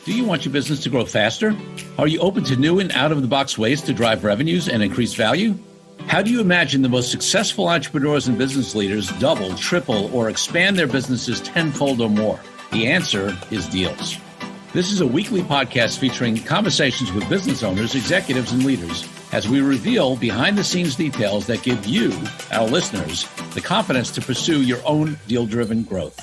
Do you want your business to grow faster? Are you open to new and out-of-the-box ways to drive revenues and increase value? How do you imagine the most successful entrepreneurs and business leaders double, triple, or expand their businesses tenfold or more? The answer is deals. This is a weekly podcast featuring conversations with business owners, executives, and leaders as we reveal behind-the-scenes details that give you, our listeners, the confidence to pursue your own deal-driven growth.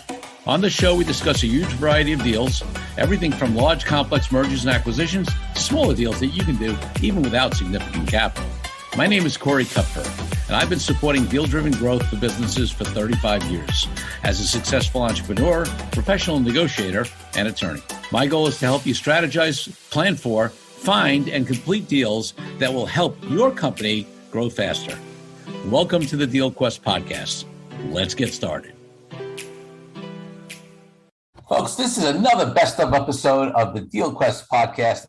On the show, we discuss a huge variety of deals, everything from large, complex mergers and acquisitions to smaller deals that you can do even without significant capital. My name is Kupfer, and I've been supporting deal-driven growth for businesses for 35 years as a successful entrepreneur, professional negotiator, and attorney. My goal is to help you strategize, plan for, find, and complete deals that will help your company grow faster. Welcome to the Deal Quest podcast. Let's get started. Folks, this is another best of episode of the Deal Quest podcast,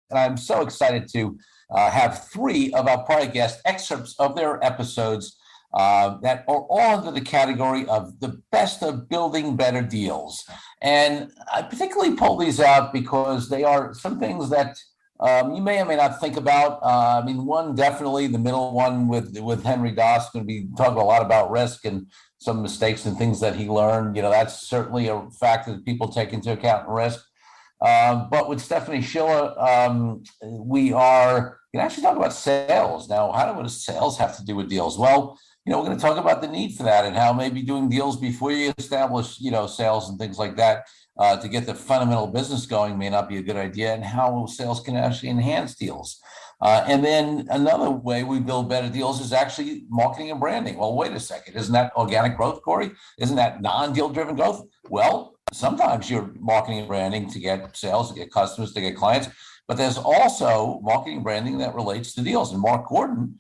and I'm so excited to have three of our prior guest excerpts of their episodes that are all under the category of the best of building better deals. And I particularly pull these out because they are some things that you may or may not think about. One, definitely the middle one with Henry Daas, going to be talking a lot about risk and some mistakes and things that he learned. You know, that's certainly a factor that people take into account in risk. But with Stephanie Scheller, we are going to actually talk about sales. Now, what does sales have to do with deals? Well, we're going to talk about the need for that and how maybe doing deals before you establish, sales and things like that to get the fundamental business going may not be a good idea, and how sales can actually enhance deals. And then another way we build better deals is actually marketing and branding. Well, wait a second. Isn't that organic growth, Corey? Isn't that non-deal driven growth? Well, sometimes you're marketing and branding to get sales, to get customers, to get clients, but there's also marketing and branding that relates to deals. And Marc Gordon,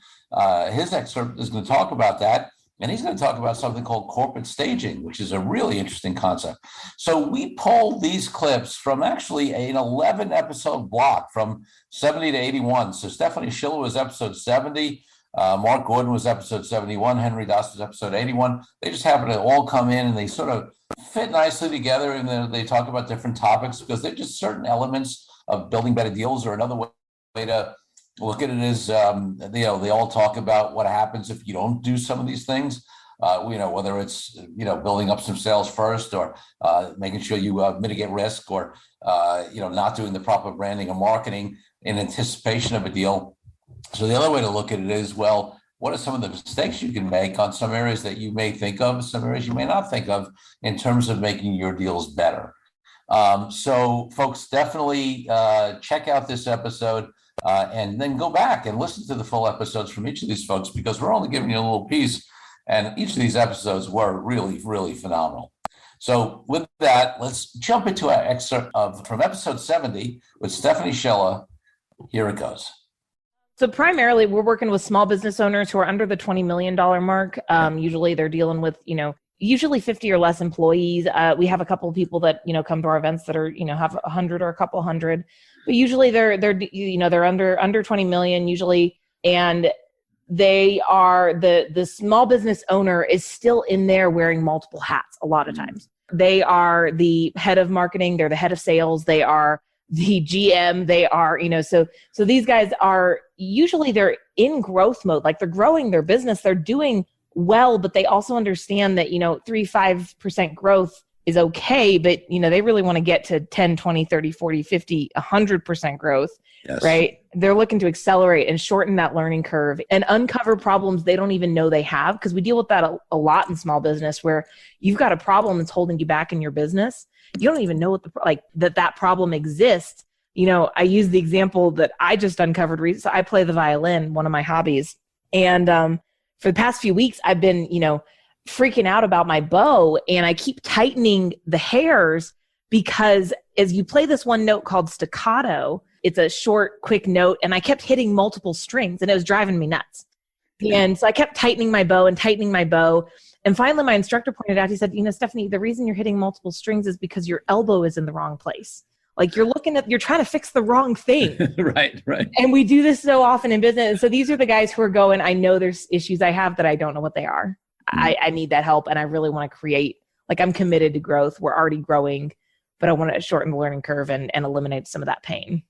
his excerpt is going to talk about that. And he's going to talk about something called corporate staging, which is a really interesting concept. So we pulled these clips from actually an 11 episode block from 70 to 81. So Stephanie Scheller was episode 70. Marc Gordon was episode 71. Henry Daas was episode 81. They just happen to all come in and they sort of fit nicely together. And then they talk about different topics because they're just certain elements of building better deals, or another way to look at it is, they all talk about what happens if you don't do some of these things, whether it's, building up some sales first, or making sure you mitigate risk, or, not doing the proper branding or marketing in anticipation of a deal. So the other way to look at it is, well, what are some of the mistakes you can make on some areas that you may think of, some areas you may not think of in terms of making your deals better? So folks, definitely check out this episode. And then go back and listen to the full episodes from each of these folks, because we're only giving you a little piece, and each of these episodes were really, really phenomenal. So with that, let's jump into our excerpt from episode 70 with Stephanie Scheller. Here it goes. So primarily, we're working with small business owners who are under the $20 million mark. Usually they're dealing with, usually 50 or less employees. We have a couple of people that, come to our events that are, have 100 or a couple hundred. But usually they're under 20 million usually, and they are the small business owner is still in there wearing multiple hats a lot of times. They are the head of marketing, they're the head of sales, they are the GM, they are, so these guys are usually they're in growth mode, like they're growing their business, they're doing well, but they also understand that 3-5% growth is okay, but they really want to get to 10, 20, 30, 40, 50, 100% growth, yes. Right? They're looking to accelerate and shorten that learning curve and uncover problems they don't even know they have, because we deal with that a lot in small business, where you've got a problem that's holding you back in your business. You don't even know what that problem exists. I use the example that I just uncovered recently. So I play the violin, one of my hobbies. And for the past few weeks, I've been, freaking out about my bow, and I keep tightening the hairs, because as you play this one note called staccato, it's a short, quick note, and I kept hitting multiple strings, and it was driving me nuts. And so I kept tightening my bow, and finally my instructor pointed out, he said, Stephanie, the reason you're hitting multiple strings is because your elbow is in the wrong place. Like you're trying to fix the wrong thing. Right. And we do this so often in business. And so these are the guys who are going, I know there's issues I have that I don't know what they are. I need that help. And I really want to create, I'm committed to growth. We're already growing. but I want to shorten the learning curve and eliminate some of that pain.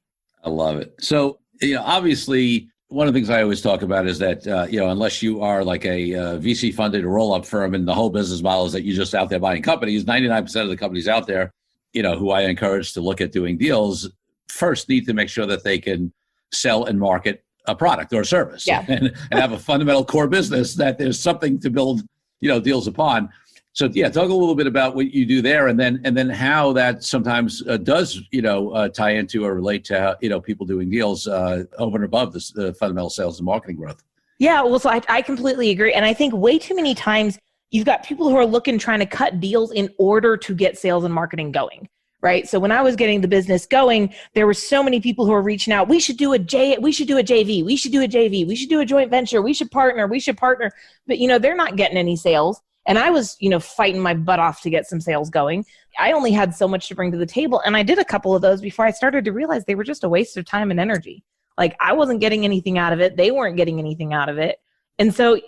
I love it. So, obviously, one of the things I always talk about is that, unless you are like a VC funded roll-up firm and the whole business model is that you're just out there buying companies, 99% of the companies out there, who I encourage to look at doing deals, first need to make sure that they can sell and market a product or a service and have a fundamental core business that there's something to build, deals upon. So talk a little bit about what you do there, and then how that sometimes does tie into or relate to people doing deals over and above the fundamental sales and marketing growth. Yeah, well, so I completely agree, and I think way too many times you've got people who are trying to cut deals in order to get sales and marketing going. Right. So when I was getting the business going, there were so many people who were reaching out. We should do a JV. We should do a JV. We should do a joint venture. We should partner. But, they're not getting any sales. And I was, fighting my butt off to get some sales going. I only had so much to bring to the table. And I did a couple of those before I started to realize they were just a waste of time and energy. I wasn't getting anything out of it. They weren't getting anything out of it. And so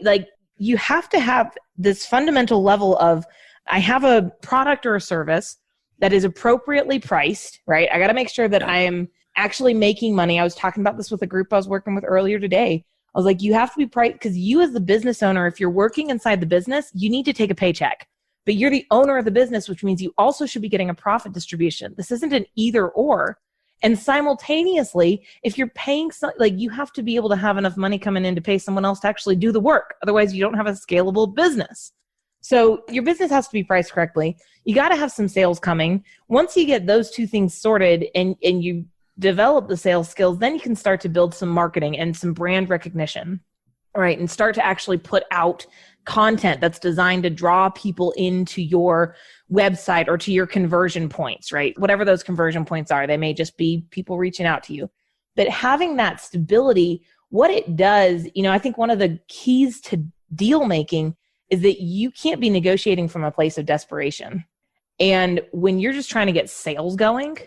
you have to have this fundamental level of, I have a product or a service that is appropriately priced, right? I got to make sure that I am actually making money. I was talking about this with a group I was working with earlier today. I was like, you have to be priced, because you as the business owner, if you're working inside the business, you need to take a paycheck. But you're the owner of the business, which means you also should be getting a profit distribution. This isn't an either or. And simultaneously, if you're paying, you have to be able to have enough money coming in to pay someone else to actually do the work. Otherwise, you don't have a scalable business. So your business has to be priced correctly. You got to have some sales coming. Once you get those two things sorted and you develop the sales skills, then you can start to build some marketing and some brand recognition, right? And start to actually put out content that's designed to draw people into your website or to your conversion points, right? Whatever those conversion points are, they may just be people reaching out to you. But having that stability, what it does, I think one of the keys to deal making is that you can't be negotiating from a place of desperation. And when you're just trying to get sales going,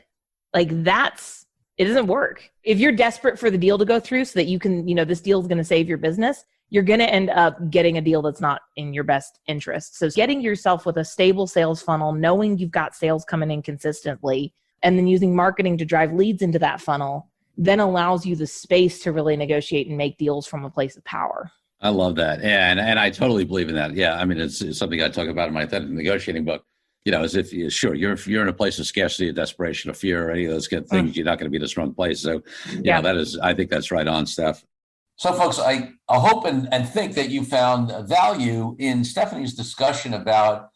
it doesn't work. If you're desperate for the deal to go through so that you can, this deal is going to save your business, you're going to end up getting a deal that's not in your best interest. So getting yourself with a stable sales funnel, knowing you've got sales coming in consistently, and then using marketing to drive leads into that funnel, then allows you the space to really negotiate and make deals from a place of power. I love that. And I totally believe in that. Yeah. I mean, it's something I talk about in my authentic negotiating book, as if you're in a place of scarcity or desperation or fear or any of those kind of things, you're not going to be in a strong place. So I think that's right on, Steph. So folks, I hope and think that you found value in Stephanie's discussion about,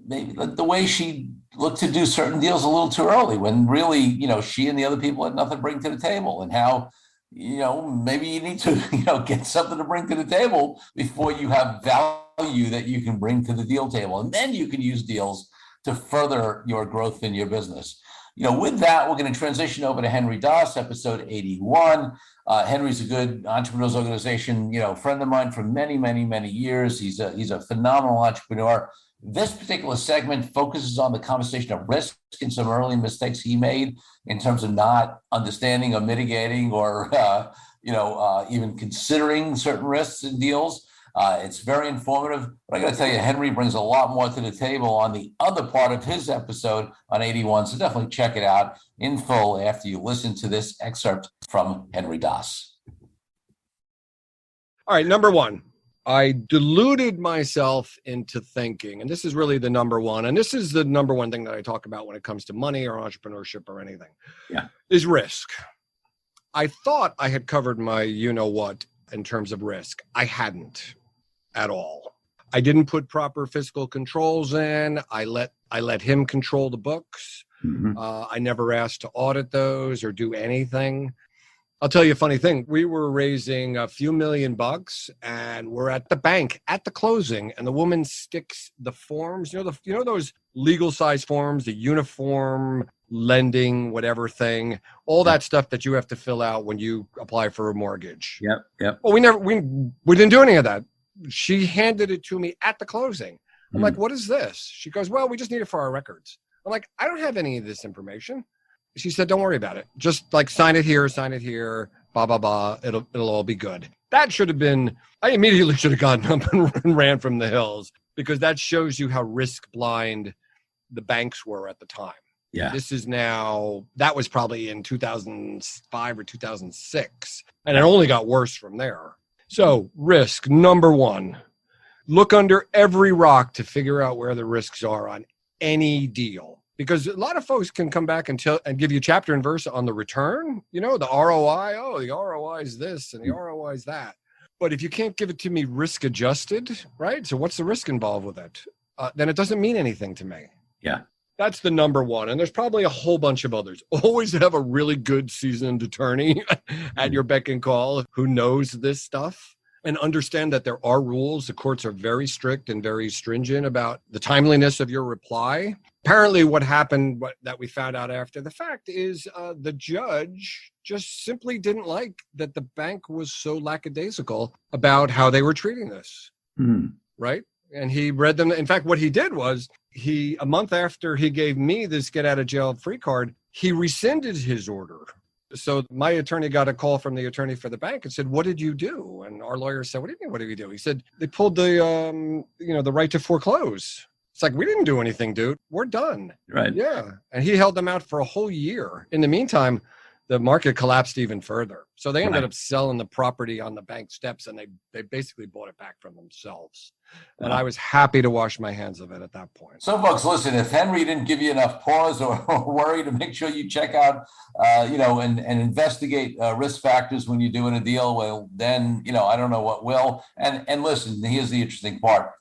maybe the way she looked to do certain deals a little too early when really, she and the other people had nothing to bring to the table, and how maybe you need to, get something to bring to the table before you have value that you can bring to the deal table. And then you can use deals to further your growth in your business. With that, we're going to transition over to Henry Daas, episode 81. Henry's a good entrepreneurs organization, friend of mine for many, many, many years. He's a phenomenal entrepreneur. This particular segment focuses on the conversation of risk and some early mistakes he made in terms of not understanding or mitigating or, even considering certain risks in deals. It's very informative, but I got to tell you, Henry brings a lot more to the table on the other part of his episode on 81. So definitely check it out in full after you listen to this excerpt from Henry Daas. All right, number one. I deluded myself into thinking, and this is really the number one, and this is the number one thing that I talk about when it comes to money or entrepreneurship or anything, is risk. I thought I had covered my you-know-what in terms of risk. I hadn't at all. I didn't put proper fiscal controls in. I let him control the books. Mm-hmm. I never asked to audit those or do anything. I'll tell you a funny thing. We were raising a few $1,000,000 and we're at the bank at the closing, and the woman sticks the forms, those legal size forms, the uniform lending, whatever thing, all that stuff that you have to fill out when you apply for a mortgage. Yep. Well, we didn't do any of that. She handed it to me at the closing. I'm like, what is this? She goes, well, we just need it for our records. I'm like, I don't have any of this information. She said, don't worry about it. Just sign it here, blah, blah, blah. It'll all be good. That should have been, I immediately should have gotten up and ran from the hills, because that shows you how risk blind the banks were at the time. Yeah. This is now, that was probably in 2005 or 2006. And it only got worse from there. So risk, number one, look under every rock to figure out where the risks are on any deal. Because a lot of folks can come back and give you chapter and verse on the return, the ROI. Oh, the ROI is this and the ROI is that. But if you can't give it to me risk adjusted, right? So what's the risk involved with it? Then it doesn't mean anything to me. Yeah. That's the number one. And there's probably a whole bunch of others. Always have a really good seasoned attorney at your beck and call who knows this stuff. And understand that there are rules. The courts are very strict and very stringent about the timeliness of your reply. Apparently what happened that we found out after the fact is the judge just simply didn't like that the bank was so lackadaisical about how they were treating this. Right? And he read them. In fact, what he did was a month after he gave me this get out of jail free card, he rescinded his order. So my attorney got a call from the attorney for the bank and said, "What did you do?" And our lawyer said, "What do you mean, what did we do?" He said, "They pulled the right to foreclose." It's like, we didn't do anything, dude. We're done. Right. Yeah. And he held them out for a whole year. In the meantime, the market collapsed even further. So they ended up selling the property on the bank steps, and they basically bought it back from themselves. And I was happy to wash my hands of it at that point. So, folks, listen, if Henry didn't give you enough pause or worry to make sure you check out, and investigate risk factors when you're doing a deal, well, then, I don't know what will. And listen, here's the interesting part.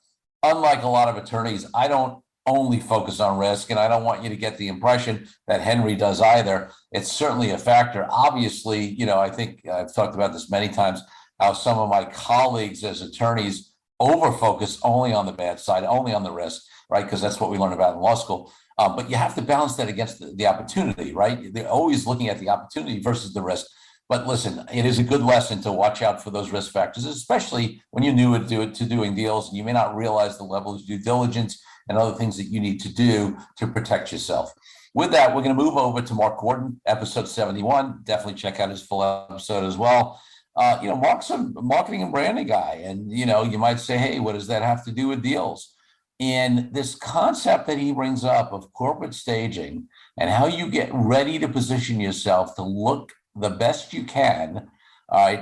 Unlike a lot of attorneys, I don't only focus on risk, and I don't want you to get the impression that Henry does either. It's certainly a factor. Obviously, I think I've talked about this many times, how some of my colleagues as attorneys over-focus only on the bad side, only on the risk, right? Because that's what we learned about in law school. But you have to balance that against the opportunity, right? They're always looking at the opportunity versus the risk. But listen, it is a good lesson to watch out for those risk factors, especially when you're new to doing deals and you may not realize the level of due diligence and other things that you need to do to protect yourself. With that, we're going to move over to Marc Gordon, episode 71. Definitely check out his full episode as well. Marc's a marketing and branding guy. And, you might say, hey, what does that have to do with deals? And this concept that he brings up of corporate staging and how you get ready to position yourself to look the best you can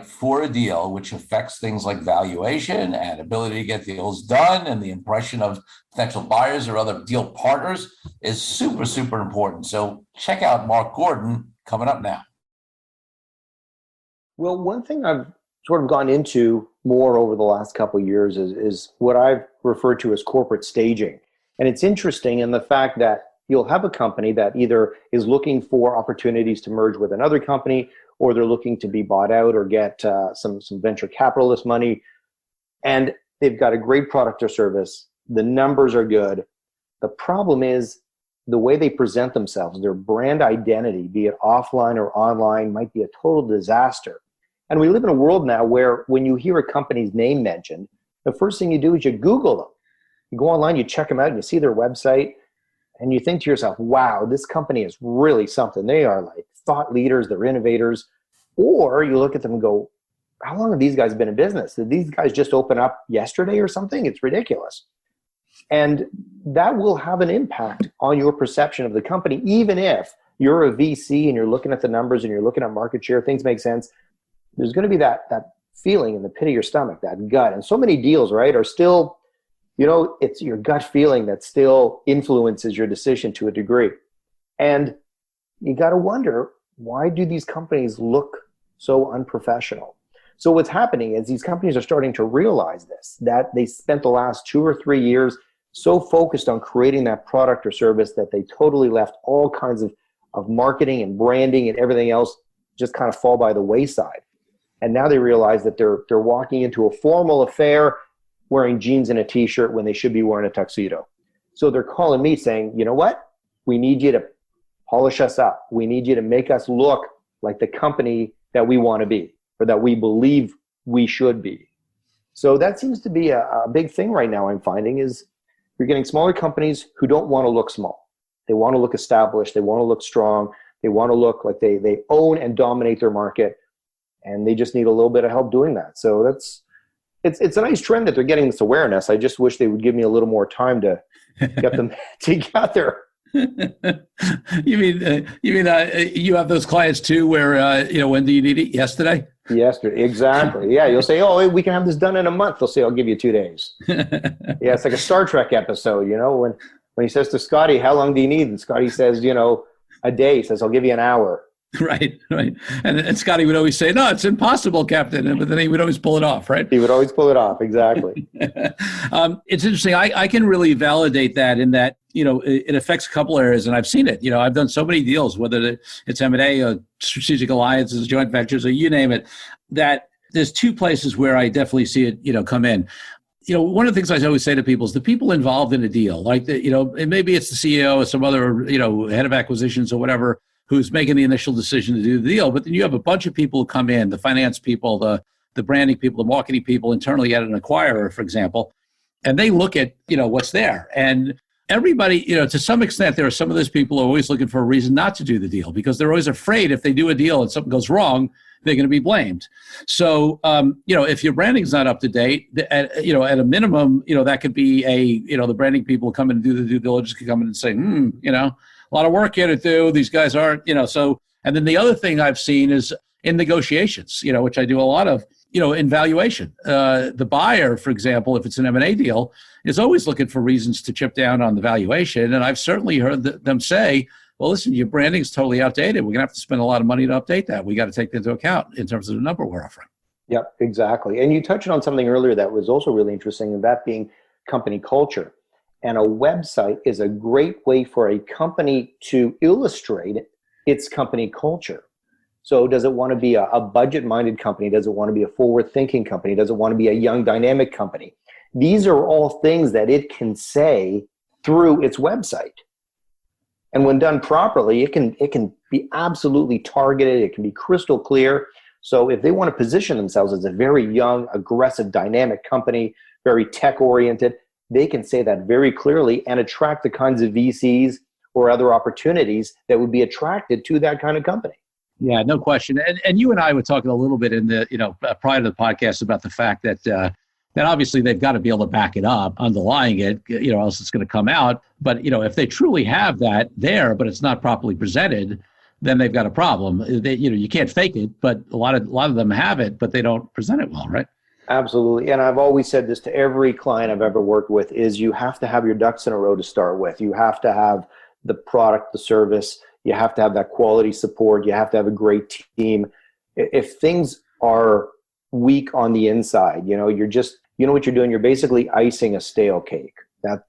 for a deal, which affects things like valuation and ability to get deals done and the impression of potential buyers or other deal partners is super, super important. So check out Marc Gordon coming up now. Well, one thing I've sort of gone into more over the last couple of years is what I've referred to as corporate staging. And it's interesting in the fact that you'll have a company that either is looking for opportunities to merge with another company, or they're looking to be bought out or get some venture capitalist money. And they've got a great product or service. The numbers are good. The problem is the way they present themselves, their brand identity, be it offline or online, might be a total disaster. And we live in a world now where when you hear a company's name mentioned, the first thing you do is you Google them. You go online, you check them out, and you see their website, and you think to yourself, wow, this company is really something. They are like thought leaders, they're innovators. Or you look at them and go, how long have these guys been in business? Did these guys just open up yesterday or something? It's ridiculous. And that will have an impact on your perception of the company, even if you're a VC and you're looking at the numbers and you're looking at market share, things make sense. There's going to be that feeling in the pit of your stomach, that gut. And so many deals, right, are still, it's your gut feeling that still influences your decision to a degree. And you got to wonder, why do these companies look so unprofessional? So what's happening is these companies are starting to realize this, that they spent the last 2 or 3 years so focused on creating that product or service that they totally left all kinds of marketing and branding and everything else just kind of fall by the wayside. And now they realize that they're walking into a formal affair wearing jeans and a t-shirt when they should be wearing a tuxedo. So they're calling me saying, you know what? We need you to polish us up. We need you to make us look like the company that we want to be, or that we believe we should be. So that seems to be a big thing right now, I'm finding, is you're getting smaller companies who don't want to look small. They want to look established. They want to look strong. They want to look like they own and dominate their market, and they just need a little bit of help doing that. So it's a nice trend that they're getting this awareness. I just wish they would give me a little more time to get them together. You mean you have those clients too where, when do you need it? Yesterday? Yesterday, exactly. Yeah, you'll say, oh, we can have this done in a month. They'll say, I'll give you 2 days. Yeah, it's like a Star Trek episode, when he says to Scotty, how long do you need? And Scotty says, a day. He says, I'll give you an hour. Right. And Scotty would always say, no, it's impossible, Captain. But then he would always pull it off, right? He would always pull it off. Exactly. It's interesting. I can really validate that in that, it affects a couple areas, and I've seen it. I've done so many deals, whether it's M&A or strategic alliances, joint ventures, or you name it, that there's two places where I definitely see it, come in. One of the things I always say to people is the people involved in a deal, like, and maybe it's the CEO or some other, head of acquisitions or whatever, who's making the initial decision to do the deal. But then you have a bunch of people who come in, the finance people, the branding people, the marketing people internally at an acquirer, for example, and they look at, what's there. And everybody, to some extent, there are some of those people who are always looking for a reason not to do the deal because they're always afraid if they do a deal and something goes wrong, they're going to be blamed. So, if your branding's not up to date, at a minimum, that could be the branding people come in and do the due diligence, could come in and say, a lot of work here to do. These guys aren't, so, and then the other thing I've seen is in negotiations, which I do a lot of, in valuation. The buyer, for example, if it's an M&A deal, is always looking for reasons to chip down on the valuation. And I've certainly heard them say, well, listen, your branding is totally outdated. We're going to have to spend a lot of money to update that. We got to take that into account in terms of the number we're offering. Yep, exactly. And you touched on something earlier that was also really interesting, and that being company culture. And a website is a great way for a company to illustrate its company culture. So does it want to be a budget-minded company? Does it want to be a forward-thinking company? Does it want to be a young, dynamic company? These are all things that it can say through its website. And when done properly, it can be absolutely targeted. It can be crystal clear. So if they want to position themselves as a very young, aggressive, dynamic company, very tech-oriented, they can say that very clearly and attract the kinds of VCs or other opportunities that would be attracted to that kind of company. Yeah, no question. And you and I were talking a little bit in the, prior to the podcast about the fact that that obviously they've got to be able to back it up, underlying it, else it's going to come out. But, if they truly have that there, but it's not properly presented, then they've got a problem. You can't fake it, but a lot of them have it, but they don't present it well, right? Absolutely. And I've always said this to every client I've ever worked with is you have to have your ducks in a row to start with. You have to have the product, the service. You have to have that quality support. You have to have a great team. If things are weak on the inside, you're just, what you're doing. You're basically icing a stale cake.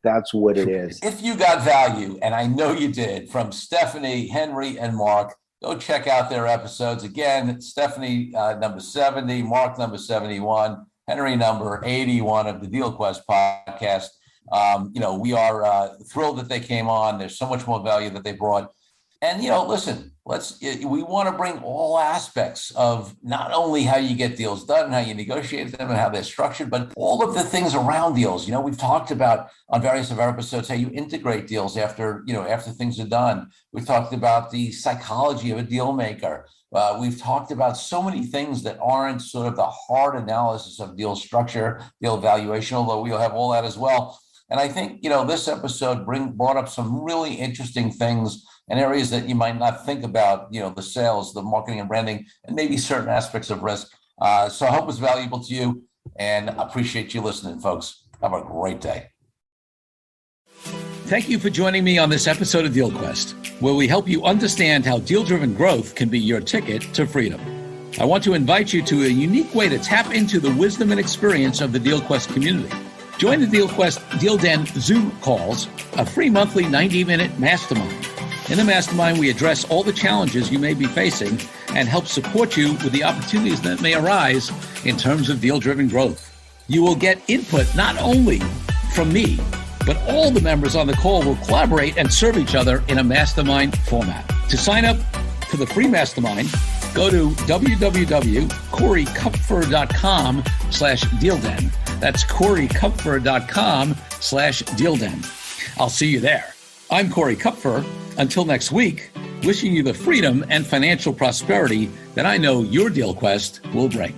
That's what it is. If you got value, and I know you did, from Stephanie, Henry, and Marc, go check out their episodes. Again, Stephanie, number 70, Marc, number 71, Henry, number 81 of the DealQuest podcast. We are thrilled that they came on. There's so much more value that they brought. And, listen, we want to bring all aspects of not only how you get deals done, how you negotiate them and how they're structured, but all of the things around deals. We've talked about on various of our episodes how you integrate deals after things are done. We've talked about the psychology of a deal maker. We've talked about so many things that aren't sort of the hard analysis of deal structure, deal valuation, although we'll have all that as well. And I think, this episode brought up some really interesting things and areas that you might not think about, the sales, the marketing and branding, and maybe certain aspects of risk. So I hope it's valuable to you and appreciate you listening, folks. Have a great day. Thank you for joining me on this episode of DealQuest, where we help you understand how deal-driven growth can be your ticket to freedom. I want to invite you to a unique way to tap into the wisdom and experience of the DealQuest community. Join the DealQuest Deal Den Zoom calls, a free monthly 90-minute mastermind. In the mastermind, we address all the challenges you may be facing and help support you with the opportunities that may arise in terms of deal-driven growth. You will get input not only from me, but all the members on the call will collaborate and serve each other in a mastermind format. To sign up for the free mastermind, go to www.corykupfer.com/dealden. That's corykupfer.com/dealden. I'll see you there. I'm Corey Kupfer. Until next week, wishing you the freedom and financial prosperity that I know your DealQuest will bring.